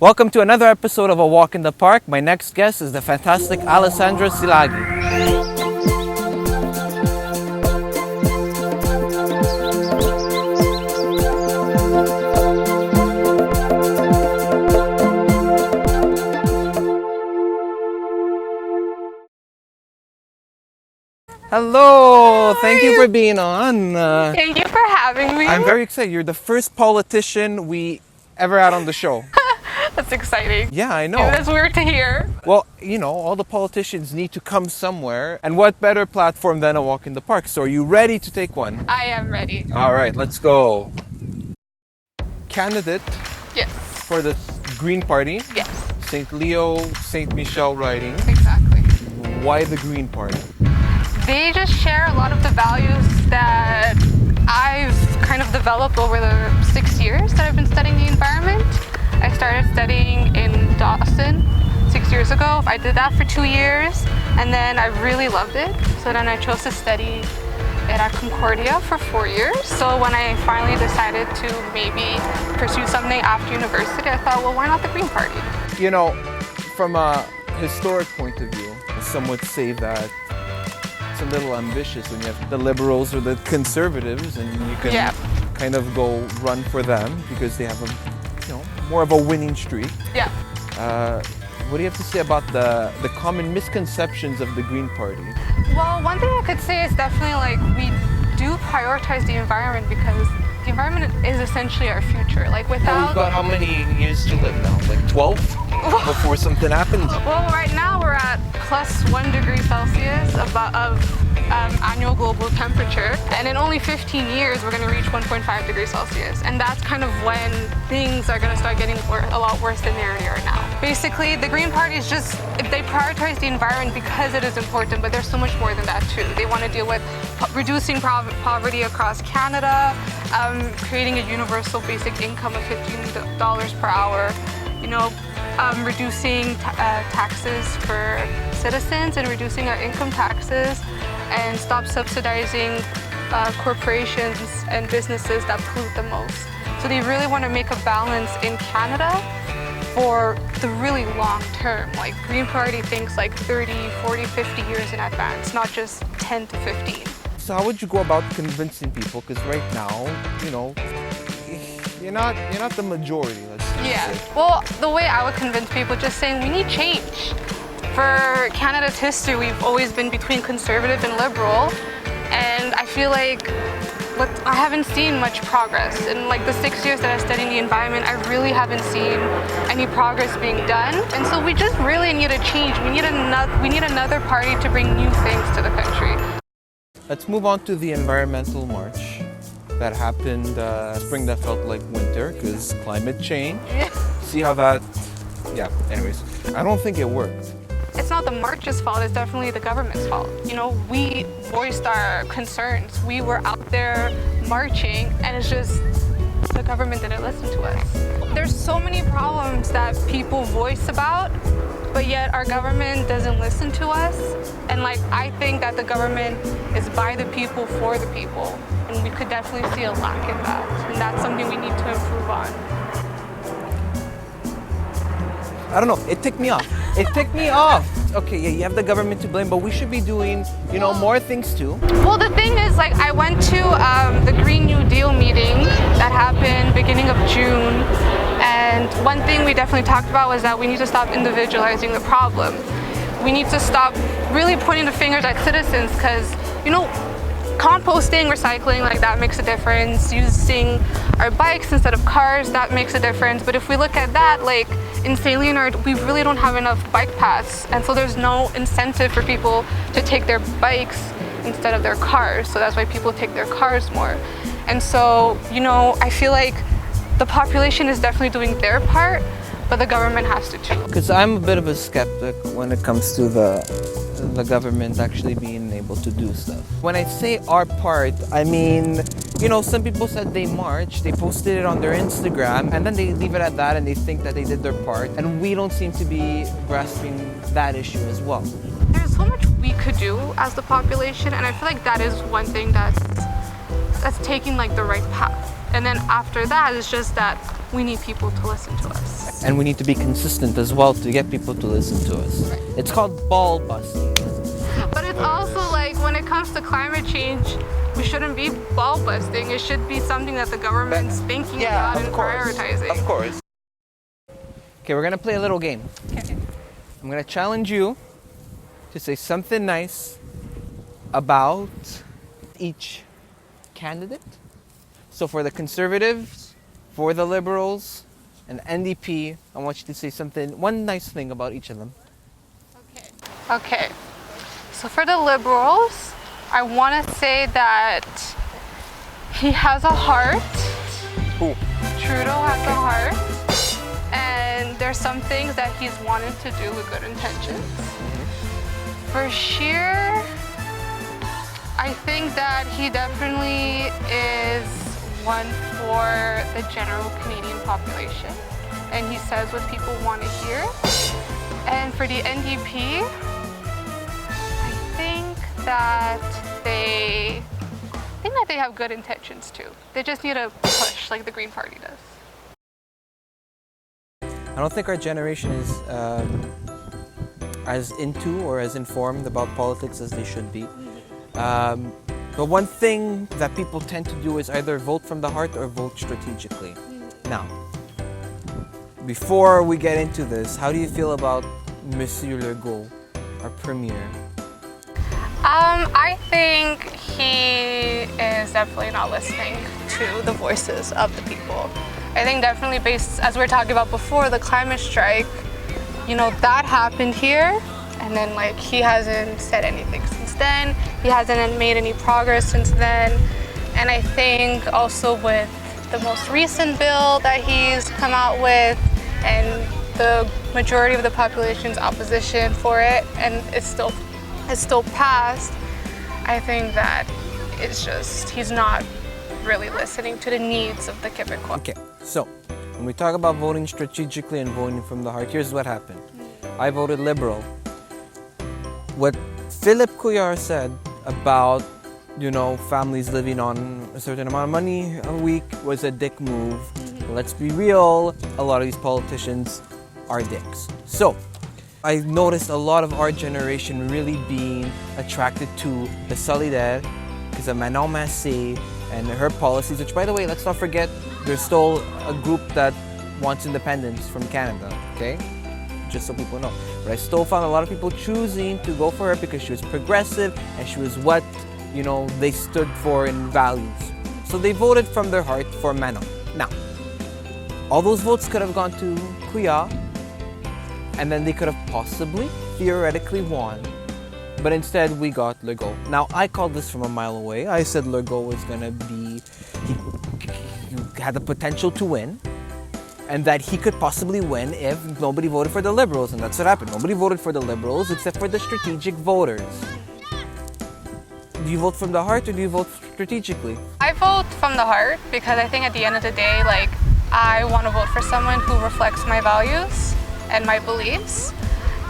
Welcome to another episode of A Walk in the Park. My next guest is the fantastic Alessandra Szilagyi. Hello! Thank you for being on. Thank you for having me. I'm very excited. You're the first politician we ever had on the show. That's exciting. Yeah, I know. That's weird to hear. Well, you know, all the politicians need to come somewhere. And what better platform than A Walk in the Park? So are you ready to take one? I am ready. All right, let's go. Candidate Yes. for the Green Party. Yes. St-Michel riding. Exactly. Why the Green Party? They just share a lot of the values that I've kind of developed over the 6 years that I've been studying the environment. I started studying in Dawson 6 years ago. I did that for 2 years and then I really loved it. So then I chose to study at Concordia for 4 years. So when I finally decided to maybe pursue something after university, I thought, well, why not the Green Party? You know, from a historic point of view, some would say that it's a little ambitious when you have the liberals or the conservatives and you can kind of go run for them because they have a, you know, more of a winning streak. Yeah. What do you have to say about the common misconceptions of the Green Party? Well, one thing I could say is definitely like we do prioritize the environment because the environment is essentially our future. Like without... We've got how many years to live now? Like 12? Before something happens? Well, right now we're at plus 1 degree Celsius of annual global temperature. And in only 15 years, we're going to reach 1.5 degrees Celsius. And that's kind of when things are going to start getting a lot worse than they already are now. Basically, the Green Party is just, they prioritize the environment because it is important, but there's so much more than that too. They want to deal with reducing poverty across Canada, creating a universal basic income of $15 per hour, you know, reducing taxes for citizens and reducing our income taxes and stop subsidizing corporations and businesses that pollute the most. So they really want to make a balance in Canada for the really long term. Like Green Party thinks like 30, 40, 50 years in advance, not just 10 to 15. So how would you go about convincing people? Because right now, you know, you're not the majority, let's say. Yeah, well, the way I would convince people, just saying we need change. For Canada's history, we've always been between conservative and liberal, and I feel like I haven't seen much progress. In like the 6 years that I studied the environment, I really haven't seen any progress being done, and so we just really need a change. We need another party to bring new things to the country. Let's move on to the environmental march that happened spring that felt like winter because climate change. See how that, yeah, anyways. I don't think it worked. It's not the march's fault, it's definitely the government's fault. You know, we voiced our concerns. We were out there marching and it's just the government didn't listen to us. There's so many problems that people voice about, but yet our government doesn't listen to us. And like, I think that the government is by the people, for the people. And we could definitely see a lack in that. And that's something we need to improve on. I don't know, it ticked me off. It ticked me off. Okay, yeah, you have the government to blame, but we should be doing, you know, more things too. Well, the thing is, like, I went to the Green New Deal meeting that happened beginning of June. And one thing we definitely talked about was that we need to stop individualizing the problem. We need to stop really pointing the fingers at citizens because, you know, composting, recycling, like that makes a difference. Using our bikes instead of cars, that makes a difference. But if we look at that, like in St-Leonard, we really don't have enough bike paths. And so there's no incentive for people to take their bikes instead of their cars. So that's why people take their cars more. And so, you know, I feel like the population is definitely doing their part, but the government has to too. Because I'm a bit of a skeptic when it comes to the government actually being able to do stuff. When I say our part, I mean, you know, some people said they marched, they posted it on their Instagram, and then they leave it at that and they think that they did their part, and we don't seem to be grasping that issue as well. There's so much we could do as the population, and I feel like that is one thing that's taking like the right path. And then after that, it's just that we need people to listen to us. And we need to be consistent as well to get people to listen to us. Right. It's called ball busting. But it's also like when it comes to climate change, we shouldn't be ball busting. It should be something that the government's thinking about and prioritizing. Of course. Okay, we're gonna play a little game. Okay. I'm gonna challenge you to say something nice about each candidate. So for the Conservatives, for the Liberals, and NDP, I want you to say one nice thing about each of them. Okay. So for the Liberals, I want to say that he has a heart. Who? Trudeau has a heart. And there's some things that he's wanted to do with good intentions. For Scheer, I think that he definitely is one for the general Canadian population. And he says what people want to hear. And for the NDP, I think that they have good intentions too. They just need a push like the Green Party does. I don't think our generation is as into or as informed about politics as they should be. But one thing that people tend to do is either vote from the heart or vote strategically. Now, before we get into this, how do you feel about Monsieur Legault, our premier? I think he is definitely not listening to the voices of the people. I think definitely based, as we were talking about before, the climate strike, that happened here, and then he hasn't said anything since then. He hasn't made any progress since then. And I think also with the most recent bill that he's come out with, and the majority of the population's opposition for it, and it's still passed, I think that it's just, he's not really listening to the needs of the Quebecois. Okay, so when we talk about voting strategically and voting from the heart, here's what happened. I voted Liberal. What Philip Couillard said about, families living on a certain amount of money a week was a dick move. Let's be real, a lot of these politicians are dicks. So, I noticed a lot of our generation really being attracted to the Solidaire because of Manon Massé and her policies, which, by the way, let's not forget, there's still a group that wants independence from Canada, okay? Just so people know. But I still found a lot of people choosing to go for her because she was progressive and she was what, they stood for in values. So they voted from their heart for Manon. Now, all those votes could have gone to Couillard, and then they could have possibly, theoretically won. But instead, we got Legault. Now, I called this from a mile away. I said Legault was going to be, he had the potential to win, and that he could possibly win if nobody voted for the Liberals. And that's what happened. Nobody voted for the Liberals except for the strategic voters. Do you vote from the heart or do you vote strategically? I vote from the heart because I think at the end of the day, I want to vote for someone who reflects my values and my beliefs.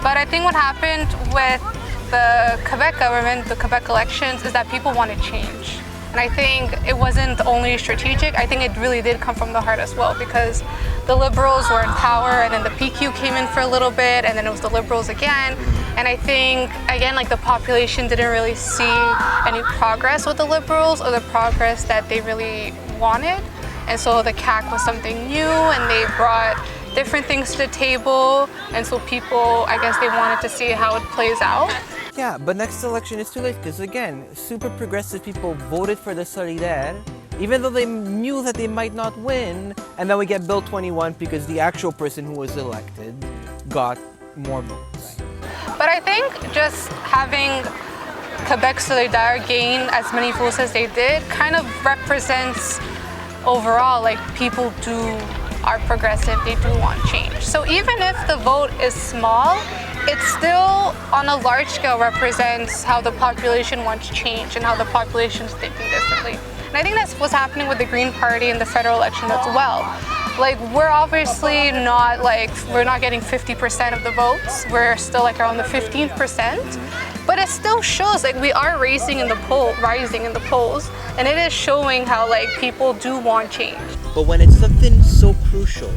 But I think what happened with the Quebec government, the Quebec elections, is that people want to change. And I think it wasn't only strategic, I think it really did come from the heart as well, because the Liberals were in power and then the PQ came in for a little bit and then it was the Liberals again. And I think, again, the population didn't really see any progress with the Liberals or the progress that they really wanted. And so the CAQ was something new and they brought different things to the table. And so people, I guess they wanted to see how it plays out. Yeah, but next election is too late because, again, super progressive people voted for the Solidaire, even though they knew that they might not win. And then we get Bill 21 because the actual person who was elected got more votes. But I think just having Quebec Solidaire gain as many votes as they did kind of represents overall, people are progressive, they do want change. So even if the vote is small, it still, on a large scale, represents how the population wants change and how the population is thinking differently. And I think that's what's happening with the Green Party in the federal election as well. We're obviously not, we're not getting 50% of the votes. We're still around the 15%. But it still shows we are rising in the polls, and it is showing how people do want change. But when it's something so crucial,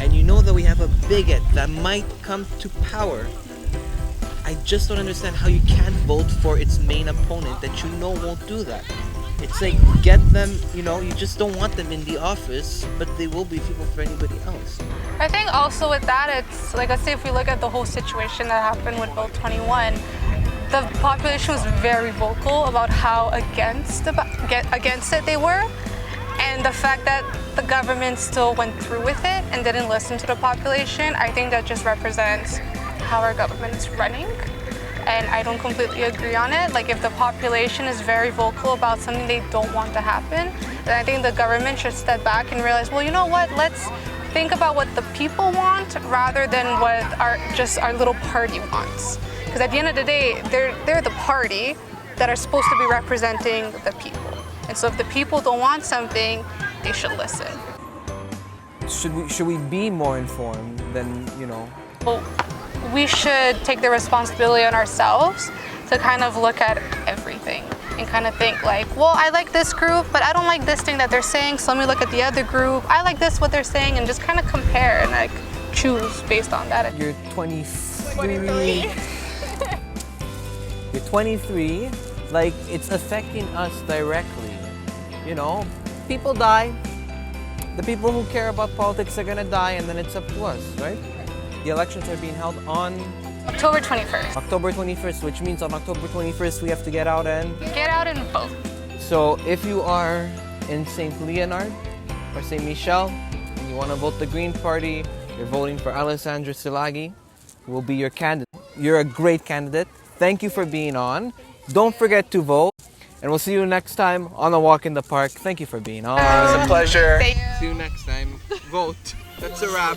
and you know that we have a bigot that might come to power, I just don't understand how you can't vote for its main opponent that you know won't do that. It's like, get them, you just don't want them in the office, but they will be people for anybody else. I think also with that, it's like, let's say if we look at the whole situation that happened with Vote 21, the population was very vocal about how against it they were. And the fact that the government still went through with it and didn't listen to the population, I think that just represents how our government is running. And I don't completely agree on it. Like, if the population is very vocal about something they don't want to happen, then I think the government should step back and realize, well, you know what, let's think about what the people want rather than what our little party wants. Because at the end of the day, they're the party that are supposed to be representing the people. And so if the people don't want something, they should listen. Should we be more informed than, Well, we should take the responsibility on ourselves to kind of look at everything and kind of think like, well, I like this group, but I don't like this thing that they're saying, so let me look at the other group. I like this, what they're saying, and just kind of compare and like choose based on that. You're 23. You're 23. Like, it's affecting us directly. People die. The people who care about politics are gonna die, and then it's up to us, right? The elections are being held on October 21st. October 21st, which means on October 21st we have to get out and vote. So if you are in St-Leonard or St-Michel and you want to vote the Green Party, you're voting for Alessandra Szilagyi, who will be your candidate. You're a great candidate. Thank you for being on. Don't forget to vote. And we'll see you next time on a walk in the park. Thank you for being on. It was a pleasure. See you. See you next time. Vote. That's a wrap.